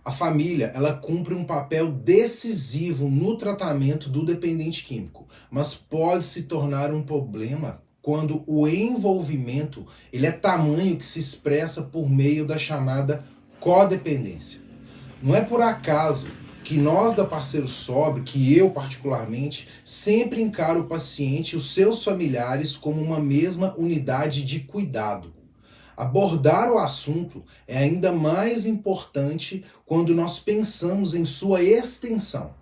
A família, ela cumpre um papel decisivo no tratamento do dependente químico, mas pode se tornar um problema quando o envolvimento ele é tamanho que se expressa por meio da chamada codependência. Não é por acaso que nós da Parceiro Sóbrio, que eu particularmente, sempre encaro o paciente e os seus familiares como uma mesma unidade de cuidado. Abordar o assunto é ainda mais importante quando nós pensamos em sua extensão.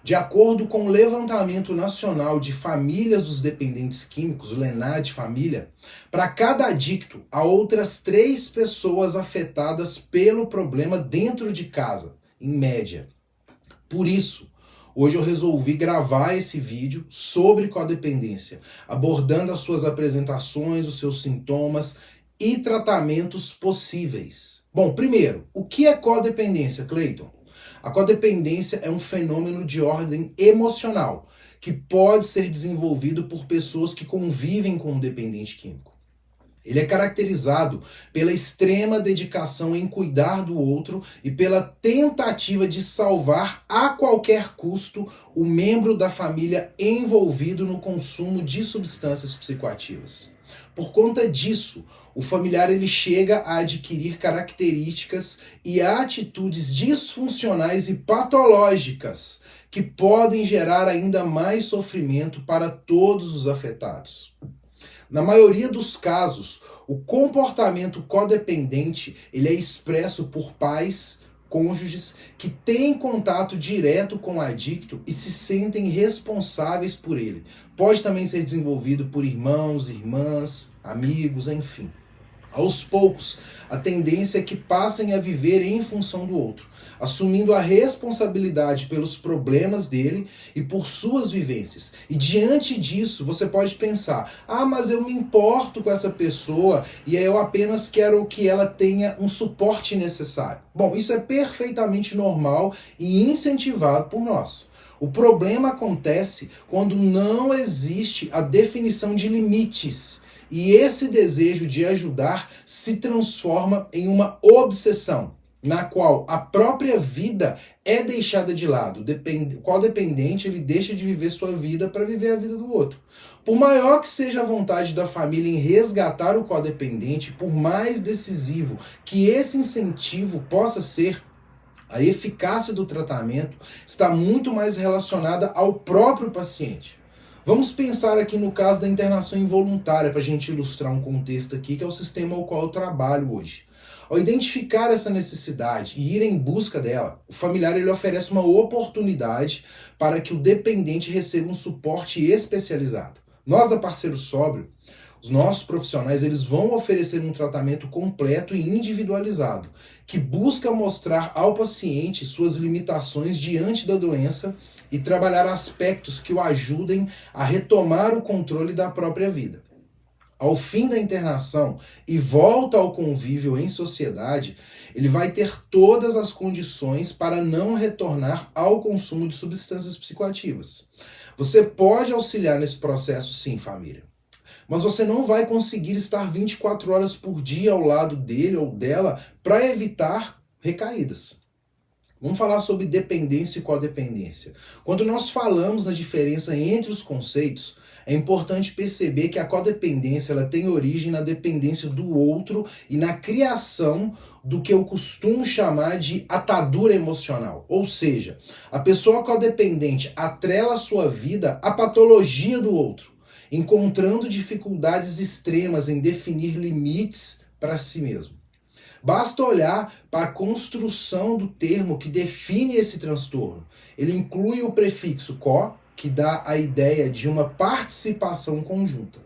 De acordo com o Levantamento Nacional de Famílias dos Dependentes Químicos, o LENAD Família, para cada adicto, há outras 3 pessoas afetadas pelo problema dentro de casa, em média. Por isso, hoje eu resolvi gravar esse vídeo sobre codependência, abordando as suas apresentações, os seus sintomas e tratamentos possíveis. Bom, primeiro, o que é codependência, Cleiton? A codependência é um fenômeno de ordem emocional que pode ser desenvolvido por pessoas que convivem com um dependente químico. Ele é caracterizado pela extrema dedicação em cuidar do outro e pela tentativa de salvar a qualquer custo o membro da família envolvido no consumo de substâncias psicoativas. Por conta disso, o familiar ele chega a adquirir características e atitudes disfuncionais e patológicas que podem gerar ainda mais sofrimento para todos os afetados. Na maioria dos casos, o comportamento codependente ele é expresso por pais, cônjuges que têm contato direto com o adicto e se sentem responsáveis por ele. Pode também ser desenvolvido por irmãos, irmãs, amigos, enfim. Aos poucos, a tendência é que passem a viver em função do outro, assumindo a responsabilidade pelos problemas dele e por suas vivências. E diante disso, você pode pensar, mas eu me importo com essa pessoa e eu apenas quero que ela tenha um suporte necessário. Bom, isso é perfeitamente normal e incentivado por nós. O problema acontece quando não existe a definição de limites. E esse desejo de ajudar se transforma em uma obsessão, na qual a própria vida é deixada de lado. O codependente ele deixa de viver sua vida para viver a vida do outro. Por maior que seja a vontade da família em resgatar o codependente, por mais decisivo que esse incentivo possa ser, a eficácia do tratamento está muito mais relacionada ao próprio paciente. Vamos pensar aqui no caso da internação involuntária, para a gente ilustrar um contexto aqui, que é o sistema ao qual eu trabalho hoje. Ao identificar essa necessidade e ir em busca dela, o familiar ele oferece uma oportunidade para que o dependente receba um suporte especializado. Nós da Parceiro Sóbrio, os nossos profissionais, eles vão oferecer um tratamento completo e individualizado, que busca mostrar ao paciente suas limitações diante da doença e trabalhar aspectos que o ajudem a retomar o controle da própria vida. Ao fim da internação e volta ao convívio em sociedade, ele vai ter todas as condições para não retornar ao consumo de substâncias psicoativas. Você pode auxiliar nesse processo sim, família. Mas você não vai conseguir estar 24 horas por dia ao lado dele ou dela para evitar recaídas. Vamos falar sobre dependência e codependência. Quando nós falamos na diferença entre os conceitos, é importante perceber que a codependência ela tem origem na dependência do outro e na criação do que eu costumo chamar de atadura emocional. Ou seja, a pessoa codependente atrela a sua vida à patologia do outro, encontrando dificuldades extremas em definir limites para si mesmo. Basta olhar para a construção do termo que define esse transtorno. Ele inclui o prefixo co, que dá a ideia de uma participação conjunta.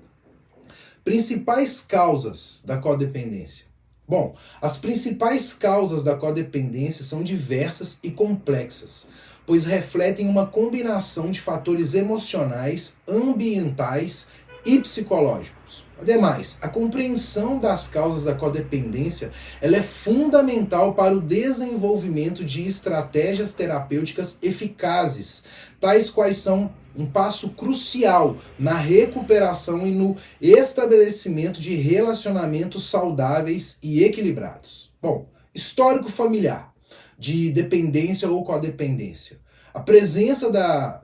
Principais causas da codependência. Bom, as principais causas da codependência são diversas e complexas, pois refletem uma combinação de fatores emocionais, ambientais e psicológicos. Ademais, a compreensão das causas da codependência ela é fundamental para o desenvolvimento de estratégias terapêuticas eficazes, tais quais são um passo crucial na recuperação e no estabelecimento de relacionamentos saudáveis e equilibrados. Bom, histórico familiar. de dependência ou codependência. A presença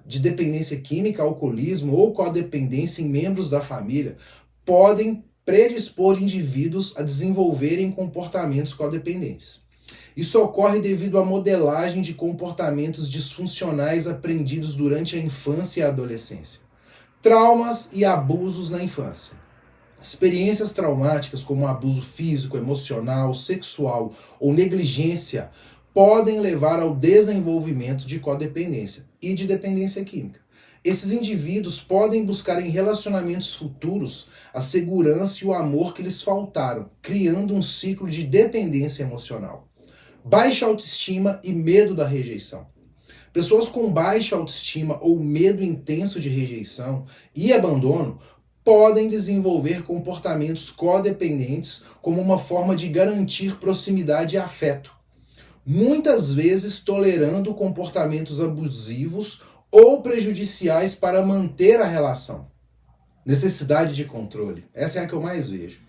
de dependência química, alcoolismo ou codependência em membros da família podem predispor indivíduos a desenvolverem comportamentos codependentes. Isso ocorre devido à modelagem de comportamentos disfuncionais aprendidos durante a infância e a adolescência. Traumas e abusos na infância. Experiências traumáticas como abuso físico, emocional, sexual ou negligência podem levar ao desenvolvimento de codependência e de dependência química. Esses indivíduos podem buscar em relacionamentos futuros a segurança e o amor que lhes faltaram, criando um ciclo de dependência emocional. Baixa autoestima e medo da rejeição. Pessoas com baixa autoestima ou medo intenso de rejeição e abandono podem desenvolver comportamentos codependentes como uma forma de garantir proximidade e afeto, muitas vezes tolerando comportamentos abusivos ou prejudiciais para manter a relação. Necessidade de controle. Essa é a que eu mais vejo.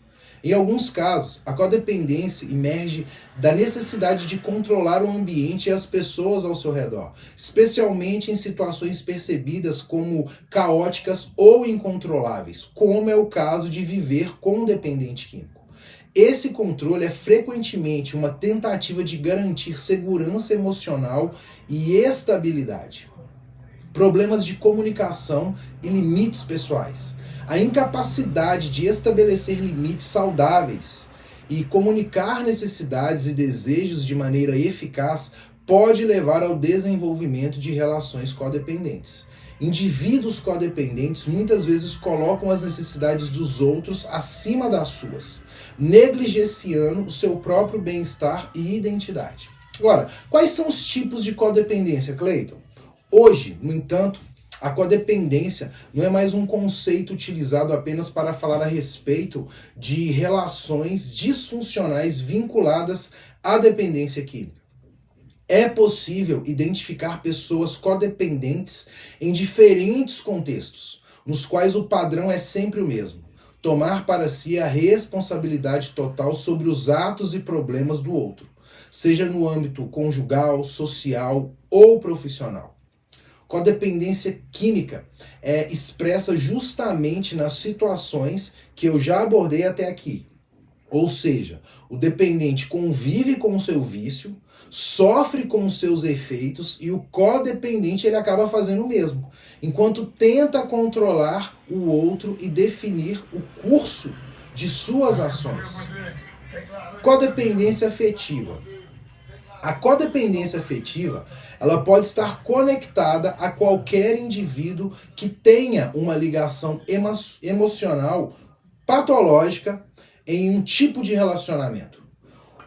Em alguns casos, a codependência emerge da necessidade de controlar o ambiente e as pessoas ao seu redor, especialmente em situações percebidas como caóticas ou incontroláveis, como é o caso de viver com um dependente químico. Esse controle é frequentemente uma tentativa de garantir segurança emocional e estabilidade. Problemas de comunicação e limites pessoais. A incapacidade de estabelecer limites saudáveis e comunicar necessidades e desejos de maneira eficaz pode levar ao desenvolvimento de relações codependentes. Indivíduos codependentes muitas vezes colocam as necessidades dos outros acima das suas, negligenciando o seu próprio bem-estar e identidade. Agora, quais são os tipos de codependência, Cleiton? Hoje, no entanto, a codependência não é mais um conceito utilizado apenas para falar a respeito de relações disfuncionais vinculadas à dependência química. É possível identificar pessoas codependentes em diferentes contextos, nos quais o padrão é sempre o mesmo: tomar para si a responsabilidade total sobre os atos e problemas do outro, seja no âmbito conjugal, social ou profissional. Codependência química é expressa justamente nas situações que eu já abordei até aqui. Ou seja, o dependente convive com o seu vício, sofre com os seus efeitos e o codependente ele acaba fazendo o mesmo, enquanto tenta controlar o outro e definir o curso de suas ações. Codependência afetiva. A codependência afetiva, ela pode estar conectada a qualquer indivíduo que tenha uma ligação emocional patológica em um tipo de relacionamento.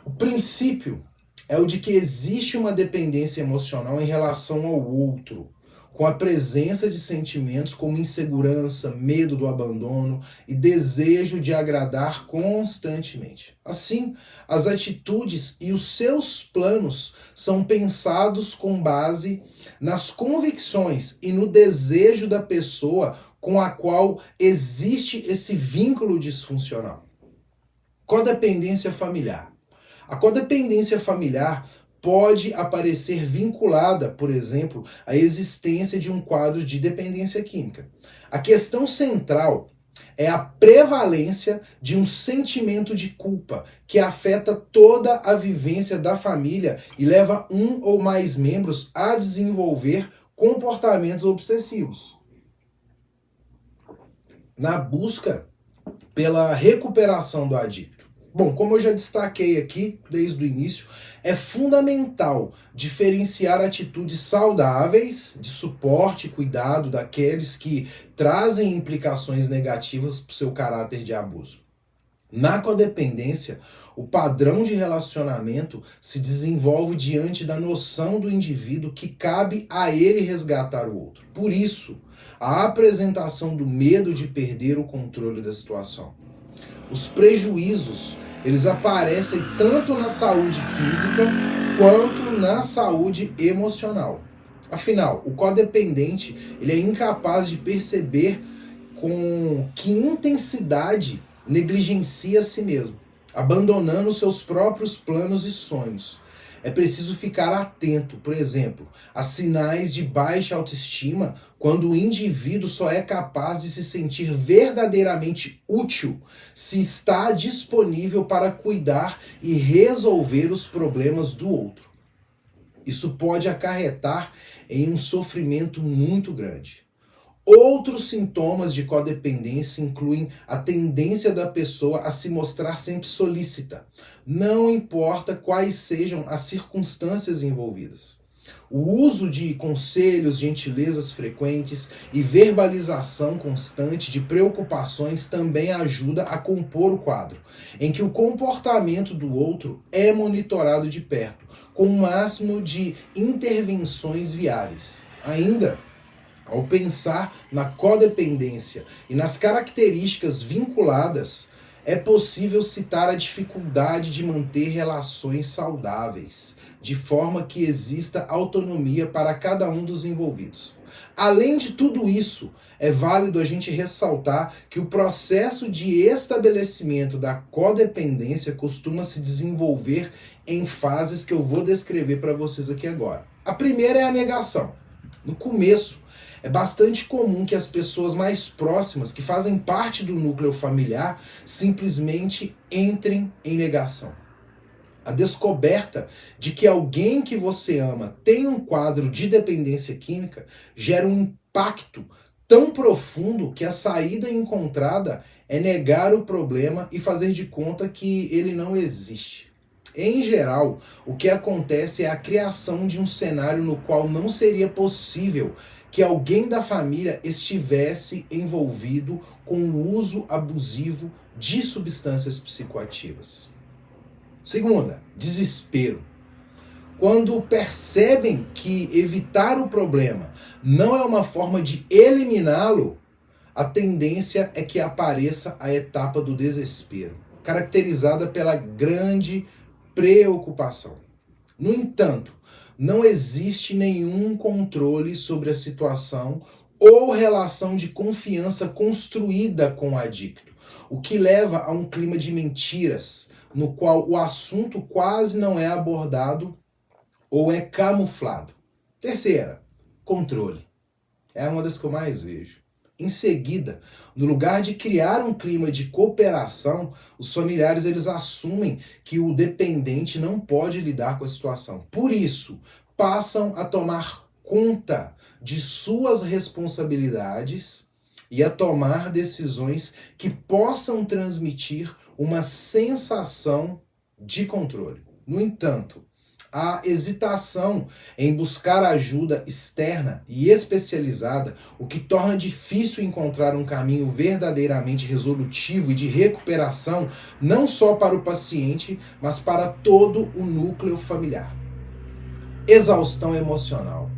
O princípio é o de que existe uma dependência emocional em relação ao outro, com a presença de sentimentos como insegurança, medo do abandono e desejo de agradar constantemente. Assim, as atitudes e os seus planos são pensados com base nas convicções e no desejo da pessoa com a qual existe esse vínculo disfuncional. Codependência familiar. A codependência familiar pode aparecer vinculada, por exemplo, à existência de um quadro de dependência química. A questão central é a prevalência de um sentimento de culpa que afeta toda a vivência da família e leva um ou mais membros a desenvolver comportamentos obsessivos. Na busca pela recuperação do adicto. Bom, como eu já destaquei aqui desde o início, é fundamental diferenciar atitudes saudáveis de suporte e cuidado daqueles que trazem implicações negativas para o seu caráter de abuso. Na codependência, o padrão de relacionamento se desenvolve diante da noção do indivíduo que cabe a ele resgatar o outro. Por isso, a apresentação do medo de perder o controle da situação. Os prejuízos, eles aparecem tanto na saúde física quanto na saúde emocional. Afinal, o codependente ele é incapaz de perceber com que intensidade negligencia a si mesmo, abandonando seus próprios planos e sonhos. é preciso ficar atento, por exemplo, a sinais de baixa autoestima quando o indivíduo só é capaz de se sentir verdadeiramente útil se está disponível para cuidar e resolver os problemas do outro. Isso pode acarretar em um sofrimento muito grande. Outros sintomas de codependência incluem a tendência da pessoa a se mostrar sempre solícita, não importa quais sejam as circunstâncias envolvidas. O uso de conselhos, gentilezas frequentes e verbalização constante de preocupações também ajuda a compor o quadro, em que o comportamento do outro é monitorado de perto, com o máximo de intervenções viáveis. Ainda, ao pensar na codependência e nas características vinculadas, é possível citar a dificuldade de manter relações saudáveis, de forma que exista autonomia para cada um dos envolvidos. Além de tudo isso, é válido a gente ressaltar que o processo de estabelecimento da codependência costuma se desenvolver em fases que eu vou descrever para vocês aqui agora. A primeira é a negação. No começo, é bastante comum que as pessoas mais próximas, que fazem parte do núcleo familiar, simplesmente entrem em negação. A descoberta de que alguém que você ama tem um quadro de dependência química gera um impacto tão profundo que a saída encontrada é negar o problema e fazer de conta que ele não existe. Em geral, o que acontece é a criação de um cenário no qual não seria possível que alguém da família estivesse envolvido com o uso abusivo de substâncias psicoativas. Segunda, desespero. Quando percebem que evitar o problema não é uma forma de eliminá-lo, a tendência é que apareça a etapa do desespero, caracterizada pela grande preocupação. No entanto, não existe nenhum controle sobre a situação ou relação de confiança construída com o adicto, o que leva a um clima de mentiras, no qual o assunto quase não é abordado ou é camuflado. Terceira, controle. É uma das que eu mais vejo. Em seguida, no lugar de criar um clima de cooperação, os familiares eles assumem que o dependente não pode lidar com a situação. Por isso, passam a tomar conta de suas responsabilidades e a tomar decisões que possam transmitir uma sensação de controle. No entanto, a hesitação em buscar ajuda externa e especializada, o que torna difícil encontrar um caminho verdadeiramente resolutivo e de recuperação, não só para o paciente, mas para todo o núcleo familiar. Exaustão emocional.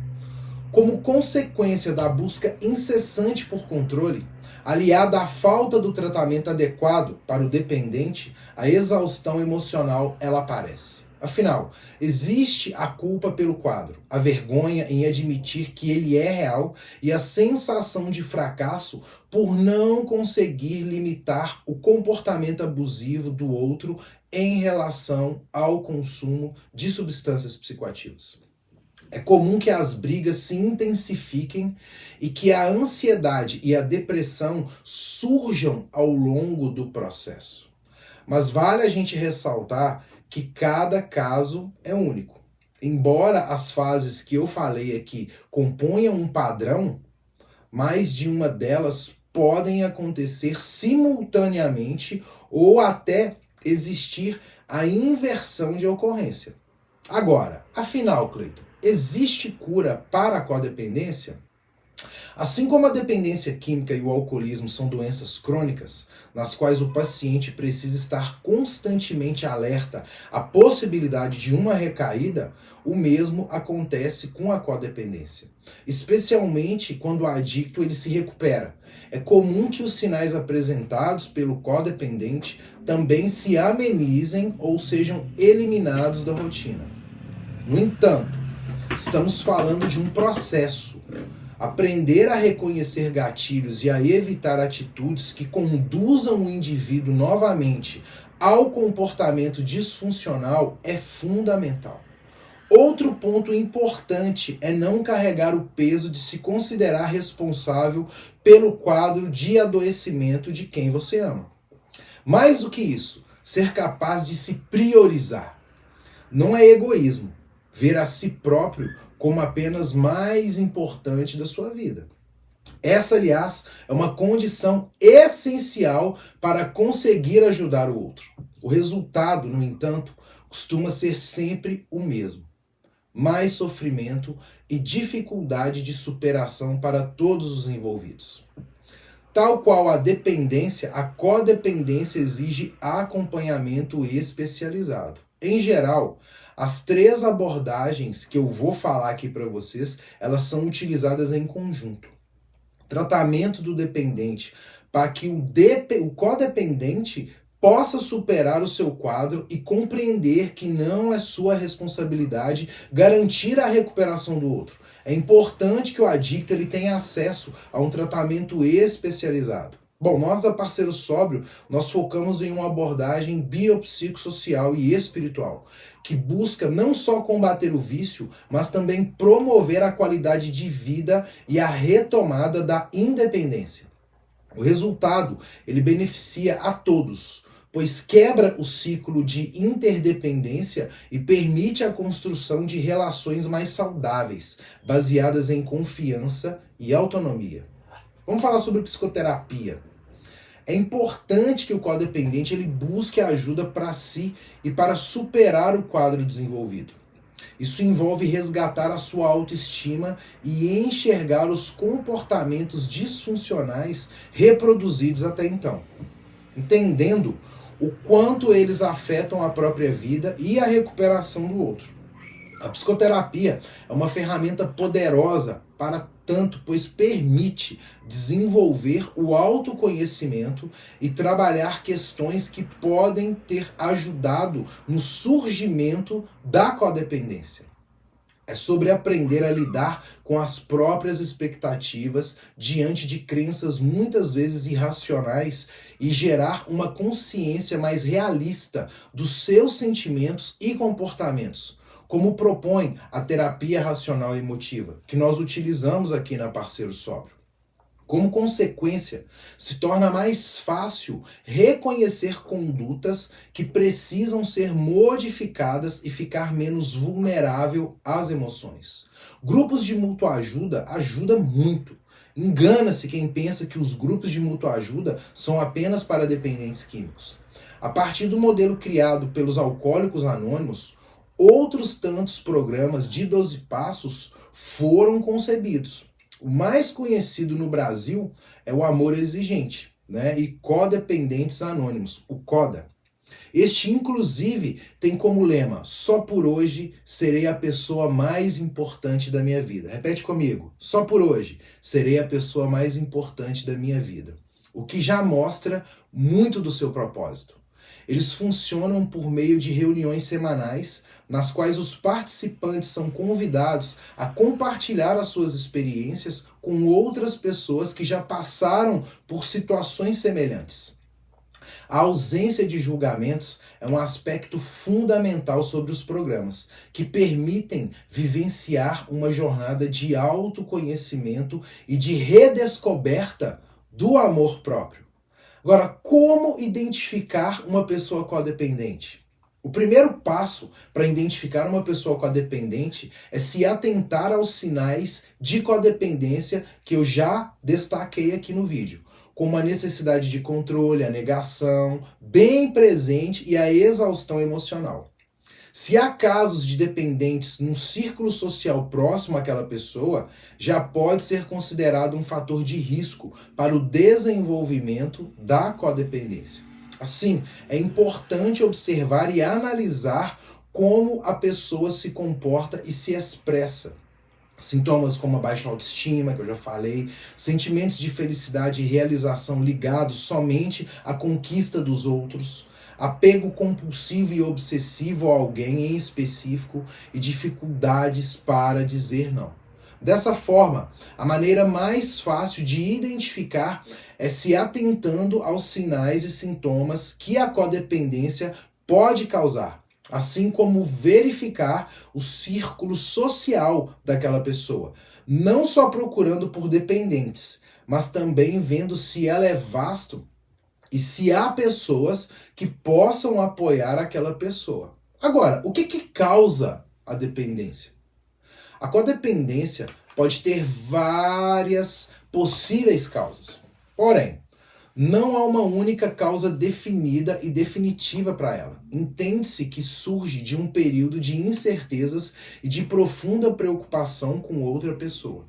Como consequência da busca incessante por controle, aliada à falta do tratamento adequado para o dependente, a exaustão emocional ela aparece. Afinal, existe a culpa pelo quadro, a vergonha em admitir que ele é real e a sensação de fracasso por não conseguir limitar o comportamento abusivo do outro em relação ao consumo de substâncias psicoativas. É comum que as brigas se intensifiquem e que a ansiedade e a depressão surjam ao longo do processo. Mas vale a gente ressaltar que cada caso é único. Embora as fases que eu falei aqui componham um padrão, mais de uma delas podem acontecer simultaneamente ou até existir a inversão de ocorrência. Agora, afinal, Cleiton, existe cura para a codependência? Assim como a dependência química e o alcoolismo são doenças crônicas, nas quais o paciente precisa estar constantemente alerta à possibilidade de uma recaída, o mesmo acontece com a codependência. Especialmente quando o adicto ele se recupera. É comum que os sinais apresentados pelo codependente também se amenizem ou sejam eliminados da rotina. No entanto, estamos falando de um processo. Aprender a reconhecer gatilhos e a evitar atitudes que conduzam o indivíduo novamente ao comportamento disfuncional é fundamental. Outro ponto importante é não carregar o peso de se considerar responsável pelo quadro de adoecimento de quem você ama. Mais do que isso, ser capaz de se priorizar. Não é egoísmo ver a si próprio como apenas mais importante da sua vida. Essa, aliás, é uma condição essencial para conseguir ajudar o outro. O resultado, no entanto, costuma ser sempre o mesmo: mais sofrimento e dificuldade de superação para todos os envolvidos. Tal qual a dependência, a codependência exige acompanhamento especializado. Em geral, as 3 abordagens que eu vou falar aqui para vocês, elas são utilizadas em conjunto. Tratamento do dependente, para que o codependente possa superar o seu quadro e compreender que não é sua responsabilidade garantir a recuperação do outro. É importante que o adicto ele tenha acesso a um tratamento especializado. Bom, nós da Parceiro Sóbrio, nós focamos em uma abordagem biopsicossocial e espiritual, que busca não só combater o vício, mas também promover a qualidade de vida e a retomada da independência. O resultado, ele beneficia a todos, pois quebra o ciclo de interdependência e permite a construção de relações mais saudáveis, baseadas em confiança e autonomia. Vamos falar sobre psicoterapia. É importante que o codependente ele busque ajuda para si e para superar o quadro desenvolvido. Isso envolve resgatar a sua autoestima e enxergar os comportamentos disfuncionais reproduzidos até então, entendendo o quanto eles afetam a própria vida e a recuperação do outro. A psicoterapia é uma ferramenta poderosa para tanto, pois permite desenvolver o autoconhecimento e trabalhar questões que podem ter ajudado no surgimento da codependência. É sobre aprender a lidar com as próprias expectativas diante de crenças muitas vezes irracionais e gerar uma consciência mais realista dos seus sentimentos e comportamentos, como propõe a terapia racional e emotiva, que nós utilizamos aqui na Parceiro Sóbrio. Como consequência, se torna mais fácil reconhecer condutas que precisam ser modificadas e ficar menos vulnerável às emoções. Grupos de mútua ajuda ajudam muito. Engana-se quem pensa que os grupos de mútua ajuda são apenas para dependentes químicos. A partir do modelo criado pelos Alcoólicos Anônimos, outros tantos programas de 12 passos foram concebidos. O mais conhecido no Brasil é o Amor Exigente, e Codependentes Anônimos, o CODA. Este, inclusive, tem como lema: só por hoje serei a pessoa mais importante da minha vida. Repete comigo: só por hoje serei a pessoa mais importante da minha vida. O que já mostra muito do seu propósito. Eles funcionam por meio de reuniões semanais, nas quais os participantes são convidados a compartilhar as suas experiências com outras pessoas que já passaram por situações semelhantes. A ausência de julgamentos é um aspecto fundamental sobre os programas, que permitem vivenciar uma jornada de autoconhecimento e de redescoberta do amor próprio. Agora, como identificar uma pessoa codependente? O primeiro passo para identificar uma pessoa codependente é se atentar aos sinais de codependência que eu já destaquei aqui no vídeo, como a necessidade de controle, a negação, bem presente e a exaustão emocional. Se há casos de dependentes num círculo social próximo àquela pessoa, já pode ser considerado um fator de risco para o desenvolvimento da codependência. Assim, é importante observar e analisar como a pessoa se comporta e se expressa. Sintomas como a baixa autoestima, que eu já falei, sentimentos de felicidade e realização ligados somente à conquista dos outros, apego compulsivo e obsessivo a alguém em específico e dificuldades para dizer não. Dessa forma, a maneira mais fácil de identificar é se atentando aos sinais e sintomas que a codependência pode causar. assim como verificar o círculo social daquela pessoa, não só procurando por dependentes, mas também vendo se ela é vasto e se há pessoas que possam apoiar aquela pessoa. Agora, o que causa a dependência? A codependência pode ter várias possíveis causas. Porém, não há uma única causa definida e definitiva para ela. Entende-se que surge de um período de incertezas e de profunda preocupação com outra pessoa.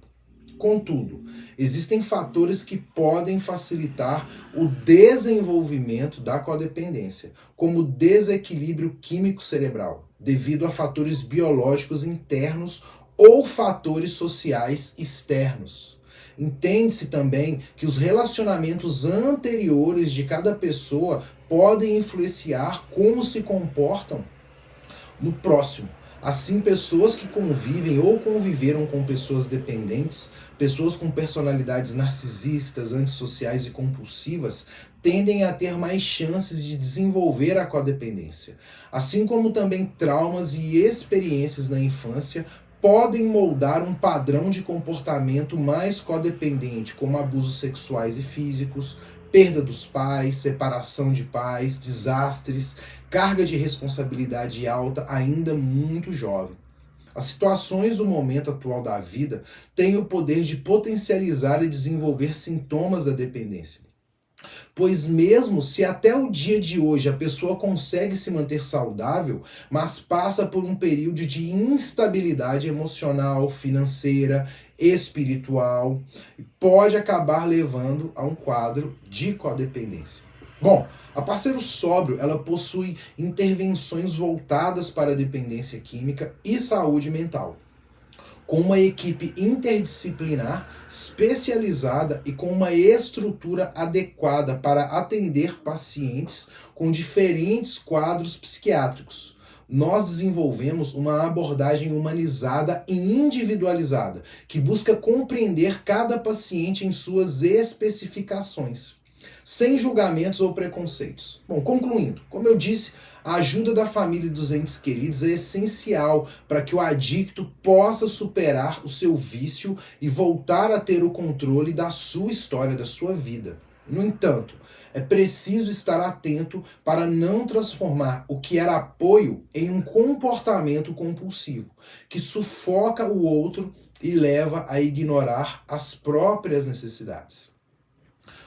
Contudo, existem fatores que podem facilitar o desenvolvimento da codependência, como desequilíbrio químico cerebral, devido a fatores biológicos internos ou fatores sociais externos. Entende-se também que os relacionamentos anteriores de cada pessoa podem influenciar como se comportam no próximo. Assim, pessoas que convivem ou conviveram com pessoas dependentes, pessoas com personalidades narcisistas, antissociais e compulsivas, tendem a ter mais chances de desenvolver a codependência. Assim como também traumas e experiências na infância podem moldar um padrão de comportamento mais codependente, como abusos sexuais e físicos, perda dos pais, separação de pais, desastres, carga de responsabilidade alta ainda muito jovem. As situações do momento atual da vida têm o poder de potencializar e desenvolver sintomas da dependência. Pois mesmo se até o dia de hoje a pessoa consegue se manter saudável, mas passa por um período de instabilidade emocional, financeira, espiritual, pode acabar levando a um quadro de codependência. Bom, a Parceiro Sóbrio, ela possui intervenções voltadas para a dependência química e saúde mental, com uma equipe interdisciplinar, especializada e com uma estrutura adequada para atender pacientes com diferentes quadros psiquiátricos. Nós desenvolvemos uma abordagem humanizada e individualizada, que busca compreender cada paciente em suas especificações, sem julgamentos ou preconceitos. Bom, concluindo, como eu disse, a ajuda da família e dos entes queridos é essencial para que o adicto possa superar o seu vício e voltar a ter o controle da sua história, da sua vida. No entanto, é preciso estar atento para não transformar o que era apoio em um comportamento compulsivo, que sufoca o outro e leva a ignorar as próprias necessidades.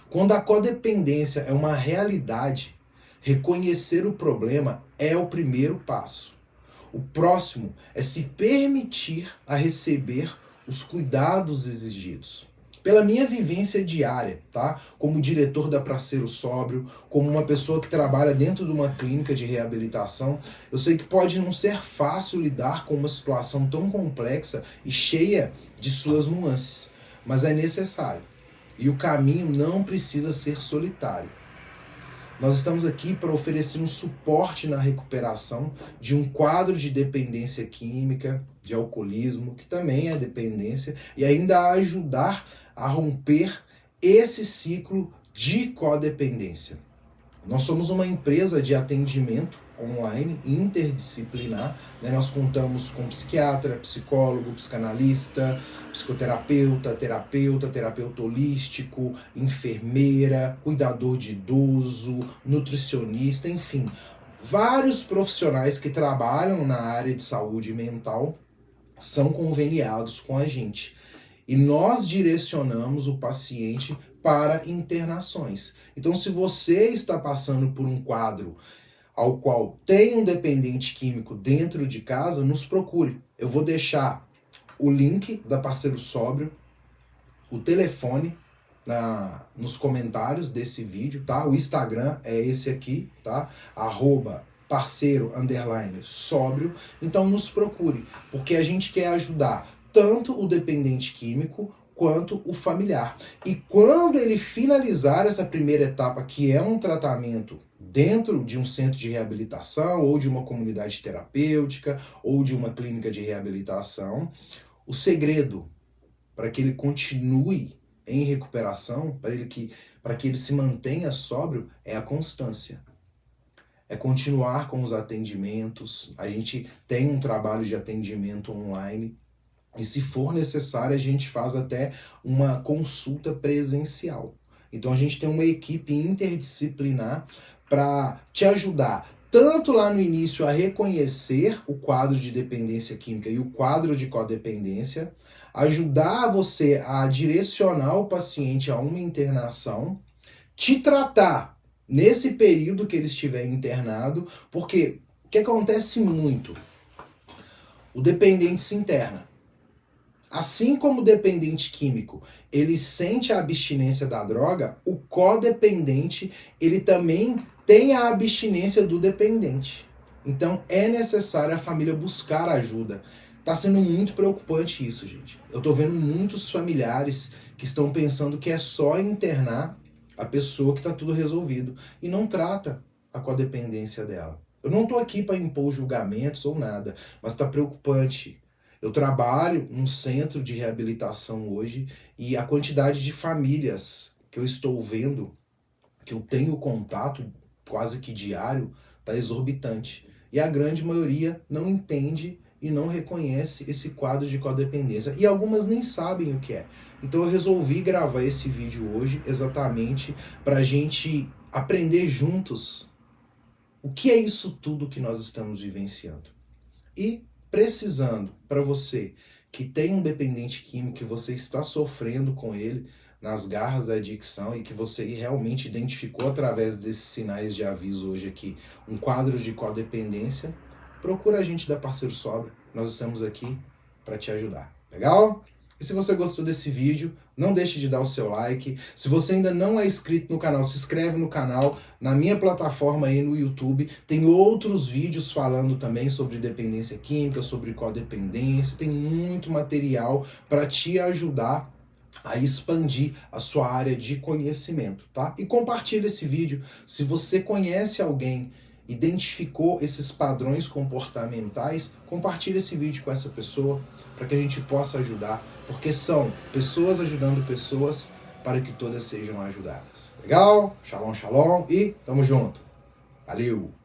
Quando a codependência é uma realidade, reconhecer o problema é o primeiro passo. O próximo é se permitir a receber os cuidados exigidos. Pela minha vivência diária, tá? Como diretor da Parceiro Sóbrio, como uma pessoa que trabalha dentro de uma clínica de reabilitação, eu sei que pode não ser fácil lidar com uma situação tão complexa e cheia de suas nuances, mas é necessário. E o caminho não precisa ser solitário. Nós estamos aqui para oferecer um suporte na recuperação de um quadro de dependência química, de alcoolismo, que também é dependência, e ainda ajudar a romper esse ciclo de codependência. Nós somos uma empresa de atendimento online interdisciplinar, né? Nós contamos com psiquiatra, psicólogo, psicanalista, psicoterapeuta, terapeuta holístico, enfermeira, cuidador de idoso, nutricionista, enfim, vários profissionais que trabalham na área de saúde mental são conveniados com a gente. E nós direcionamos o paciente para internações. Então, se você está passando por um quadro ao qual tem um dependente químico dentro de casa, nos procure. Eu vou deixar o link da Parceiro Sóbrio, o telefone nos comentários desse vídeo, tá? O Instagram é esse aqui, tá? @parceiro_sóbrio. Então nos procure, porque a gente quer ajudar tanto o dependente químico quanto o familiar. E quando ele finalizar essa primeira etapa, que é um tratamento dentro de um centro de reabilitação, ou de uma comunidade terapêutica, ou de uma clínica de reabilitação, o segredo para que ele continue em recuperação, para que ele se mantenha sóbrio, é a constância. é continuar com os atendimentos. A gente tem um trabalho de atendimento online e, se for necessário, a gente faz até uma consulta presencial. Então a gente tem uma equipe interdisciplinar para te ajudar tanto lá no início a reconhecer o quadro de dependência química e o quadro de codependência, ajudar você a direcionar o paciente a uma internação, te tratar nesse período que ele estiver internado, porque o que acontece muito? O dependente se interna. Assim como o dependente químico, ele sente a abstinência da droga, o codependente, ele também tem a abstinência do dependente. Então é necessário a família buscar ajuda. Tá sendo muito preocupante isso, gente. Eu tô vendo muitos familiares que estão pensando que é só internar a pessoa que tá tudo resolvido e não trata a codependência dela. Eu não tô aqui para impor julgamentos ou nada, mas tá preocupante. Eu trabalho num centro de reabilitação hoje e a quantidade de famílias que eu estou vendo, que eu tenho contato quase que diário, está exorbitante. E a grande maioria não entende e não reconhece esse quadro de codependência. E algumas nem sabem o que é. Então eu resolvi gravar esse vídeo hoje exatamente para a gente aprender juntos o que é isso tudo que nós estamos vivenciando. E precisando, para você que tem um dependente químico, que você está sofrendo com ele nas garras da adicção e que você realmente identificou através desses sinais de aviso hoje aqui um quadro de codependência, procura a gente da Parceiro Sobra. Nós estamos aqui para te ajudar. Legal? E se você gostou desse vídeo, não deixe de dar o seu like. Se você ainda não é inscrito no canal, se inscreve no canal. Na minha plataforma aí no YouTube tem outros vídeos falando também sobre dependência química, sobre codependência. Tem muito material para te ajudar a expandir a sua área de conhecimento, tá? E compartilha esse vídeo. Se você conhece alguém, identificou esses padrões comportamentais, compartilha esse vídeo com essa pessoa para que a gente possa ajudar, porque são pessoas ajudando pessoas para que todas sejam ajudadas. Legal? Shalom, shalom e tamo junto. Valeu!